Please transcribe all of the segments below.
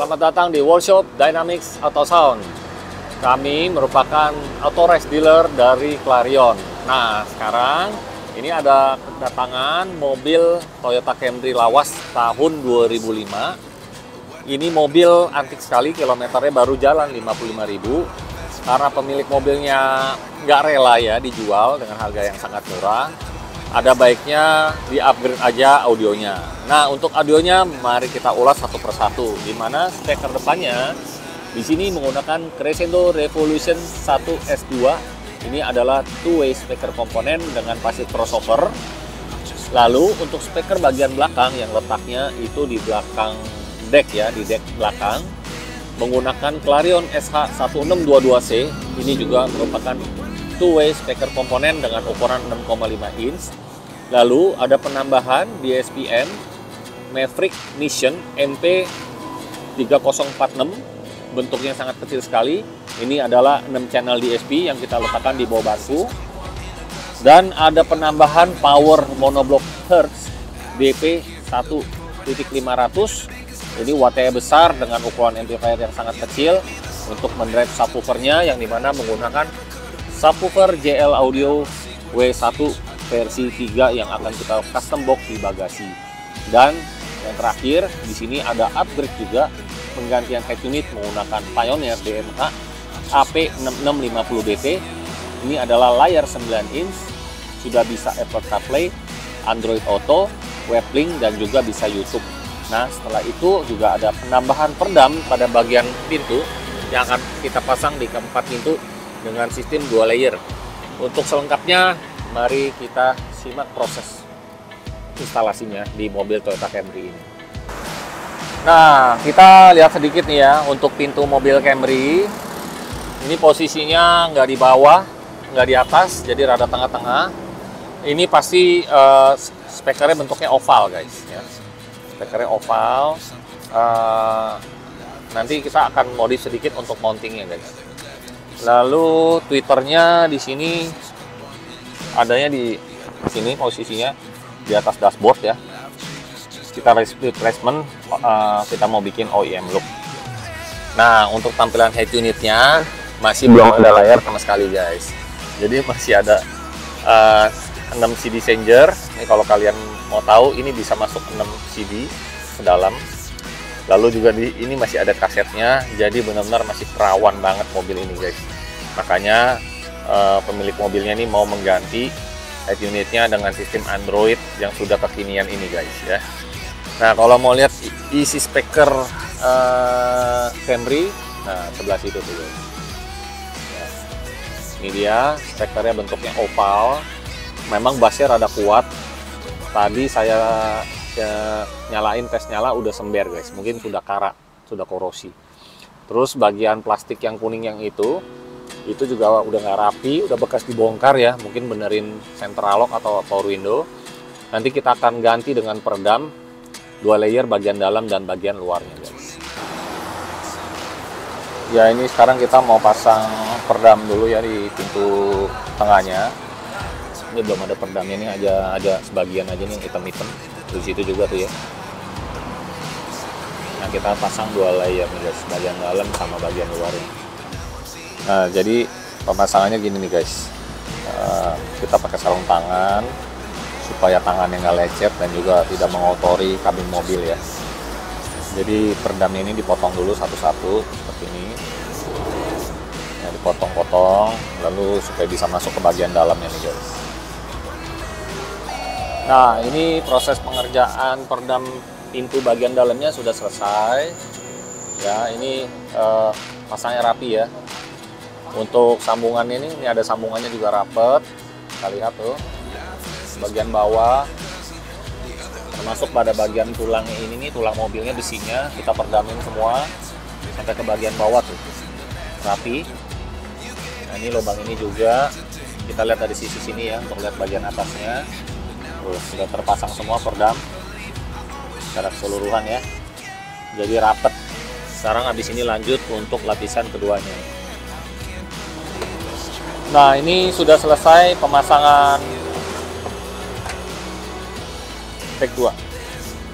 Selamat datang di Workshop Dynamics Auto Sound. Kami merupakan authorized dealer dari Clarion. Nah, sekarang ini ada kedatangan mobil Toyota Camry lawas tahun 2005. Ini mobil antik sekali, kilometernya baru jalan 55.000. Karena pemilik mobilnya nggak rela ya dijual dengan harga yang sangat murah. Ada baiknya di-upgrade aja audionya. Nah, untuk audionya mari kita ulas satu persatu. Di mana speaker depannya di sini menggunakan Crescendo Revolution 1 S2. Ini adalah two-way speaker komponen dengan passive crossover. Lalu untuk speaker bagian belakang yang letaknya itu di belakang deck ya, di deck belakang menggunakan Clarion SH1622C. Ini juga merupakan two-way speaker komponen dengan ukuran 6,5 inch. Lalu ada penambahan DSP-M Maverick Mission MP3046, bentuknya sangat kecil sekali. Ini adalah 6 channel DSP yang kita letakkan di bawah bangku. Dan ada penambahan power monoblock Hertz DP 1.500. Ini wattnya besar dengan ukuran amplifier yang sangat kecil untuk mendrive subwoofernya, yang dimana menggunakan subwoofer JL Audio W1 versi 3 yang akan kita custom box di bagasi. Dan yang terakhir di sini ada upgrade juga, penggantian head unit menggunakan Pioneer DMH AP6650BT. Ini adalah layar 9 inch, sudah bisa Apple CarPlay, Android Auto, Weblink, dan juga bisa YouTube. Nah, setelah itu juga ada penambahan peredam pada bagian pintu yang akan kita pasang di keempat pintu dengan sistem 2 layer. Untuk selengkapnya, mari kita simak proses instalasinya di mobil Toyota Camry ini. Nah, kita lihat sedikit nih ya, untuk pintu mobil Camry. Ini posisinya nggak di bawah, nggak di atas, jadi rada tengah-tengah. Ini pasti speakernya bentuknya oval, guys. Ya. Speakernya oval. Nanti kita akan modif sedikit untuk mountingnya, guys. Lalu tweeternya di sini adanya di sini, posisinya di atas dashboard ya. Kita replacement, kita mau bikin OEM look. Nah, untuk tampilan head unitnya masih belum ada layar sama sekali, guys. Jadi masih ada 6 CD changer. Ini kalau kalian mau tahu, ini bisa masuk 6 CD ke dalam. Lalu juga ini masih ada kasetnya, jadi benar-benar masih perawan banget mobil ini, guys. Makanya pemilik mobilnya ini mau mengganti head unitnya dengan sistem Android yang sudah kekinian ini, guys ya. Nah, kalau mau lihat isi speaker Camry, nah sebelah situ tuh, guys. Nah, ini dia speakernya, bentuknya oval. Memang bassnya rada kuat. Tadi saya nyalain, tes nyala udah sember, guys. Mungkin sudah karat, sudah korosi. Terus bagian plastik yang kuning yang itu juga udah nggak rapi, udah bekas dibongkar ya. Mungkin benerin central lock atau power window. Nanti kita akan ganti dengan peredam 2 layer bagian dalam dan bagian luarnya, guys. Ya, ini sekarang kita mau pasang peredam dulu ya di pintu tengahnya. Ini belum ada peredamnya, ini aja sebagian aja nih hitam-hitam. Di situ juga tuh ya. Nah, kita pasang 2 layer nih, guys, bagian dalam sama bagian luarnya. Nah, jadi pemasangannya gini nih, guys. Kita pakai sarung tangan supaya tangannya nggak lecet dan juga tidak mengotori kabin mobil ya. Jadi peredamnya ini dipotong dulu satu-satu seperti ini. Ya, dipotong-potong lalu supaya bisa masuk ke bagian dalamnya nih, guys. Nah, ini proses pengerjaan peredam pintu bagian dalamnya sudah selesai. Ya, ini pasangnya rapi ya. Untuk sambungannya ini ada sambungannya juga rapet. Kita lihat tuh, bagian bawah, termasuk pada bagian tulangnya ini nih, tulang mobilnya, besinya kita perdamin semua sampai ke bagian bawah tuh, rapi. Nah, ini lubang ini juga kita lihat dari sisi sini ya, untuk lihat bagian atasnya. Sudah terpasang semua peredam secara keseluruhan ya, jadi rapet. Sekarang habis ini lanjut untuk lapisan keduanya. Nah, ini sudah selesai pemasangan take 2.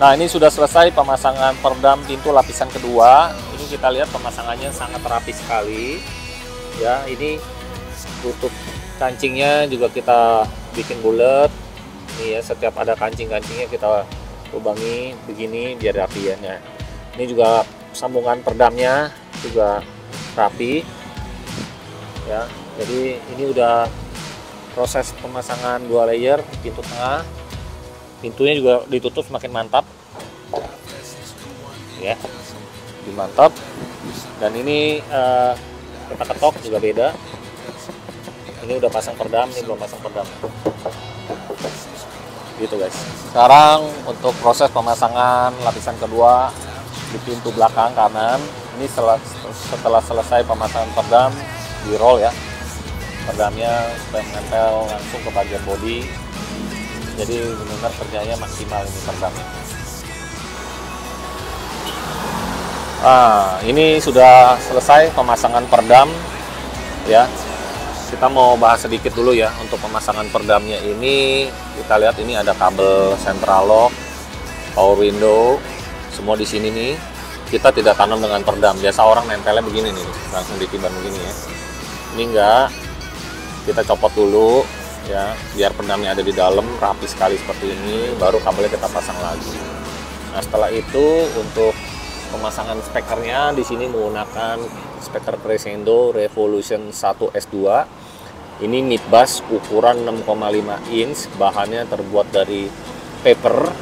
Nah, ini sudah selesai pemasangan peredam pintu lapisan kedua. Ini kita lihat pemasangannya sangat rapi sekali. Ya, ini tutup kancingnya juga kita bikin bulat. Ini ya, setiap ada kancing-kancingnya kita lubangi begini biar rapi ya. Nah, ini juga sambungan peredamnya juga rapi. Ya, jadi ini udah proses pemasangan 2 layer pintu tengah. Pintunya juga ditutup semakin mantap ya, lebih mantap. Dan ini kita ketok juga beda. Ini udah pasang peredam, ini belum pasang peredam gitu guys. Sekarang untuk proses pemasangan lapisan kedua di pintu belakang kanan. Ini setelah selesai pemasangan peredam, di roll ya peredamnya supaya menempel langsung ke bagian bodi. Jadi benar-benar kerjanya maksimal ini peredamnya. Nah, ini sudah selesai pemasangan peredam ya. Kita mau bahas sedikit dulu ya untuk pemasangan peredamnya ini. Kita lihat ini ada kabel central lock, power window, semua di sini nih. Kita tidak tanam dengan peredam. Biasa orang nempelnya begini nih, langsung ditiban begini ya. Ini enggak. Kita copot dulu ya, biar peredamnya ada di dalam rapi sekali seperti ini, baru kabelnya kita pasang lagi. Nah, setelah itu untuk pemasangan spekernya di sini menggunakan speaker Crescendo Revolution 1S2. Ini mid bass ukuran 6,5 inch, bahannya terbuat dari paper.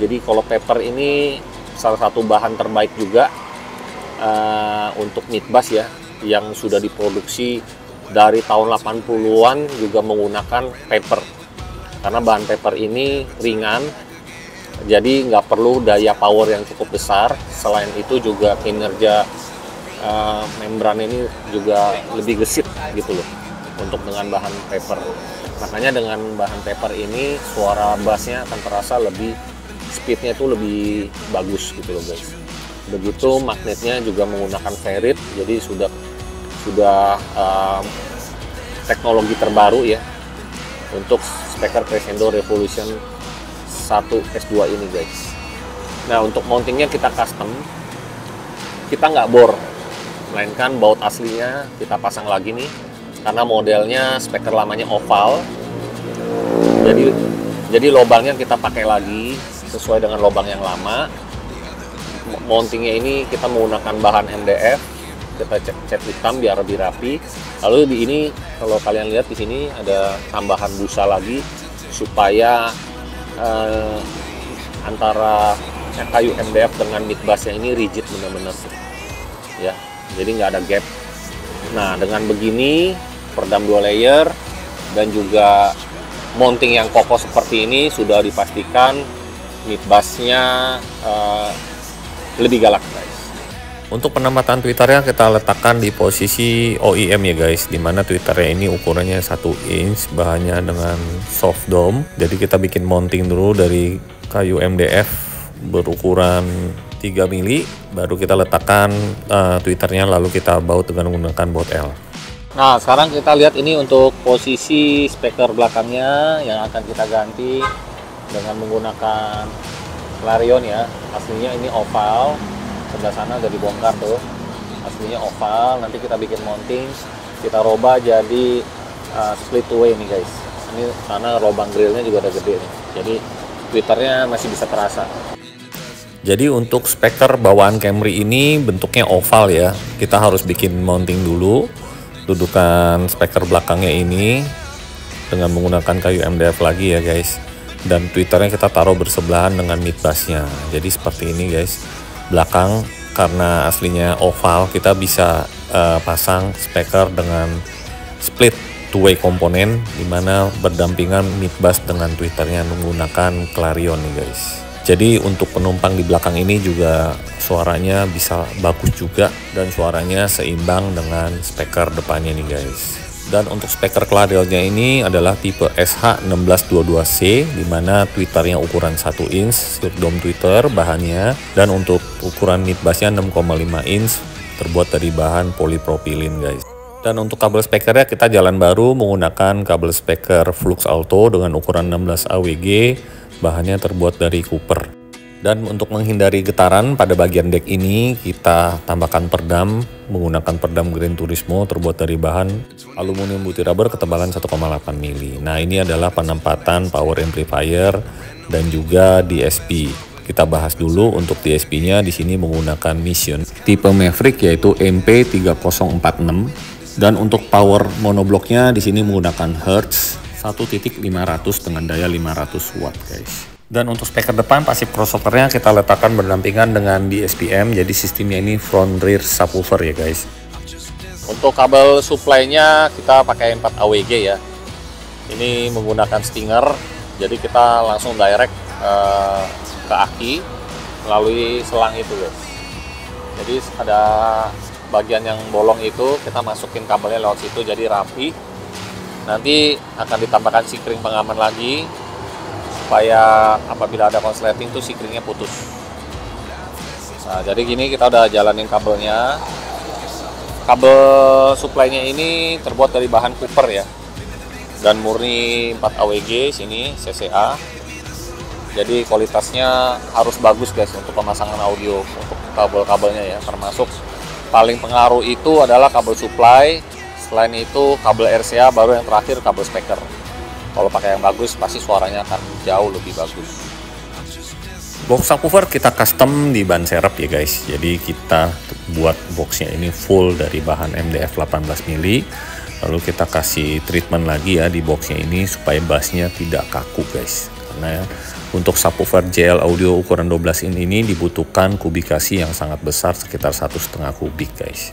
Jadi kalau paper ini salah satu bahan terbaik juga untuk mid bass ya, yang sudah diproduksi dari tahun 80-an juga menggunakan paper, karena bahan paper ini ringan, jadi nggak perlu daya power yang cukup besar. Selain itu juga kinerja membran ini juga lebih gesit gitu loh untuk dengan bahan paper. Makanya dengan bahan paper ini suara bassnya akan terasa lebih, speednya itu lebih bagus gitu loh guys. Begitu magnetnya juga menggunakan ferrit, jadi sudah teknologi terbaru ya untuk speaker Crescendo Revolution 1S2 ini guys. Nah, untuk mountingnya kita custom, kita nggak bor, melainkan baut aslinya kita pasang lagi nih, karena modelnya speaker lamanya oval. Jadi lubangnya kita pakai lagi sesuai dengan lubang yang lama. Mountingnya ini kita menggunakan bahan MDF, kita cat hitam biar lebih rapi. Lalu di ini kalau kalian lihat di sini ada tambahan busa lagi supaya antara kayu MDF dengan mid bassnya ini rigid benar-benar ya, jadi nggak ada gap. Nah, dengan begini peredam 2 layer dan juga mounting yang kokoh seperti ini sudah dipastikan mid bassnya lebih galak guys. Untuk penempatan tweeternya kita letakkan di posisi OEM ya guys, dimana tweeternya ini ukurannya 1 inch, bahannya dengan soft dome. Jadi kita bikin mounting dulu dari kayu MDF berukuran 3 mili, baru kita letakkan tweeternya, lalu kita baut dengan menggunakan baut L. Nah, sekarang kita lihat ini untuk posisi speaker belakangnya yang akan kita ganti dengan menggunakan Clarion ya. Aslinya ini oval, sebelah sana udah dibongkar tuh, aslinya oval. Nanti kita bikin mounting, kita robah jadi split two way nih guys. Ini karena lubang grillnya juga udah gede nih, jadi tweeternya masih bisa terasa. Jadi untuk speaker bawaan Camry ini bentuknya oval ya, kita harus bikin mounting dulu. Dudukan speaker belakangnya ini dengan menggunakan kayu MDF lagi ya guys, dan tweeternya kita taruh bersebelahan dengan mid bassnya. Jadi seperti ini guys. Belakang karena aslinya oval, kita bisa pasang speaker dengan split two way komponen, dimana berdampingan mid bass dengan tweeternya menggunakan Clarion nih guys. Jadi untuk penumpang di belakang ini juga suaranya bisa bagus juga, dan suaranya seimbang dengan speaker depannya nih guys. Dan untuk speaker Clarionnya ini adalah tipe SH1622C, dimana tweeternya ukuran 1 inch, silk dome tweeter bahannya, dan untuk ukuran mid bassnya 6,5 inch, terbuat dari bahan polipropilin guys. Dan untuk kabel speakernya kita jalan baru menggunakan kabel speaker Flux Alto dengan ukuran 16 AWG, bahannya terbuat dari Cooper. Dan untuk menghindari getaran pada bagian dek ini, kita tambahkan perdam menggunakan perdam Gran Turismo terbuat dari bahan aluminium butir rubber ketebalan 1,8 mili. Nah, ini adalah penempatan power amplifier dan juga DSP. Kita bahas dulu untuk DSP-nya di sini menggunakan Mission tipe Maverick yaitu MP3046, dan untuk power monobloknya di sini menggunakan Hertz 1.500 dengan daya 500 watt, guys. Dan untuk speaker depan pasif crossovernya kita letakkan berdampingan dengan DSP-M, jadi sistemnya ini front rear subwoofer ya, guys. Untuk kabel supply-nya kita pakai 4 AWG ya. Ini menggunakan Stinger, jadi kita langsung direct ke aki melalui selang itu, guys. Jadi ada bagian yang bolong itu kita masukin kabelnya lewat situ, jadi rapi. Nanti akan ditambahkan sikring pengaman lagi supaya apabila ada konsleting tuh sikringnya putus. Nah, jadi gini kita udah jalanin kabelnya. Kabel supply-nya ini terbuat dari bahan Cooper ya, dan murni 4 AWG sini CCA. Jadi kualitasnya harus bagus, guys, untuk pemasangan audio untuk kabel-kabelnya ya. Termasuk paling pengaruh itu adalah kabel supply. Selain itu kabel RCA, baru yang terakhir kabel speaker. Kalau pakai yang bagus pasti suaranya akan jauh lebih bagus. Box subwoofer kita custom di ban serep ya, guys. Jadi kita buat boxnya ini full dari bahan MDF 18 mili. Lalu kita kasih treatment lagi ya di boxnya ini supaya bassnya tidak kaku, guys. Karena untuk subwoofer JL Audio ukuran 12 in ini dibutuhkan kubikasi yang sangat besar, sekitar 1,5 kubik, guys.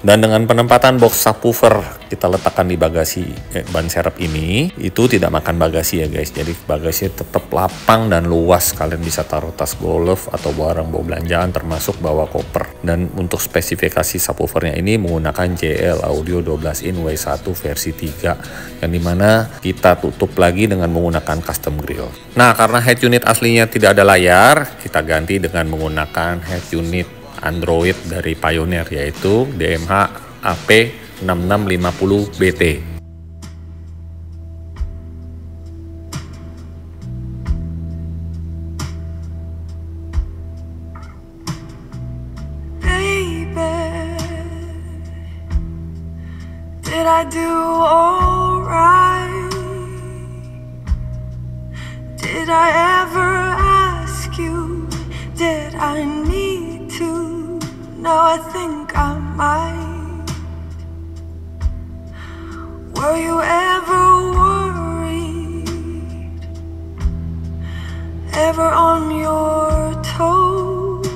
Dan dengan penempatan box subwoofer kita letakkan di bagasi ban serep ini, itu tidak makan bagasi ya, guys. Jadi bagasi tetap lapang dan luas, kalian bisa taruh tas golf atau barang bawa belanjaan termasuk bawa koper. Dan untuk spesifikasi subwoofernya ini menggunakan JL Audio 12 in W1 versi 3, yang dimana kita tutup lagi dengan menggunakan custom grill. Nah, karena head unit aslinya tidak ada layar, kita ganti dengan menggunakan head unit Android dari Pioneer yaitu DMH AP6650BT. Did I do all right? Did I ever ask you? Did I need to? Now I think I might. Were you ever worried? Ever on your toes?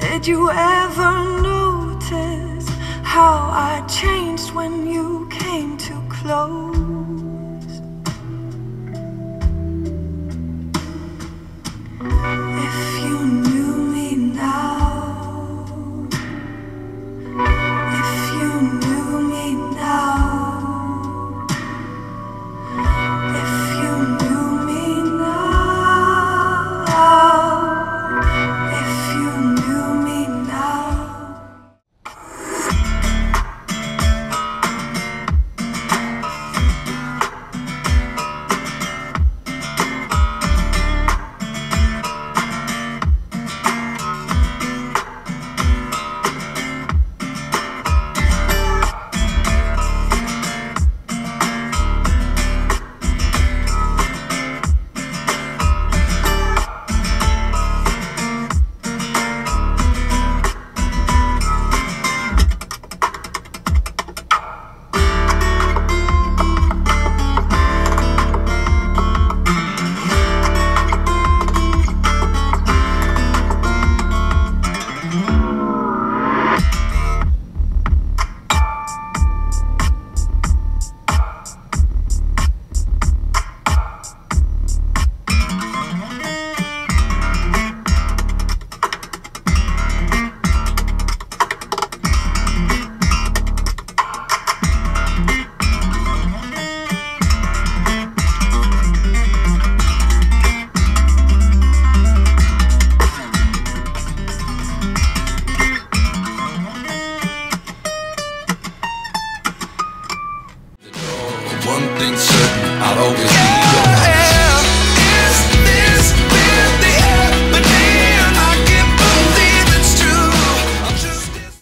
Did you ever notice how I changed when you came too close? If you knew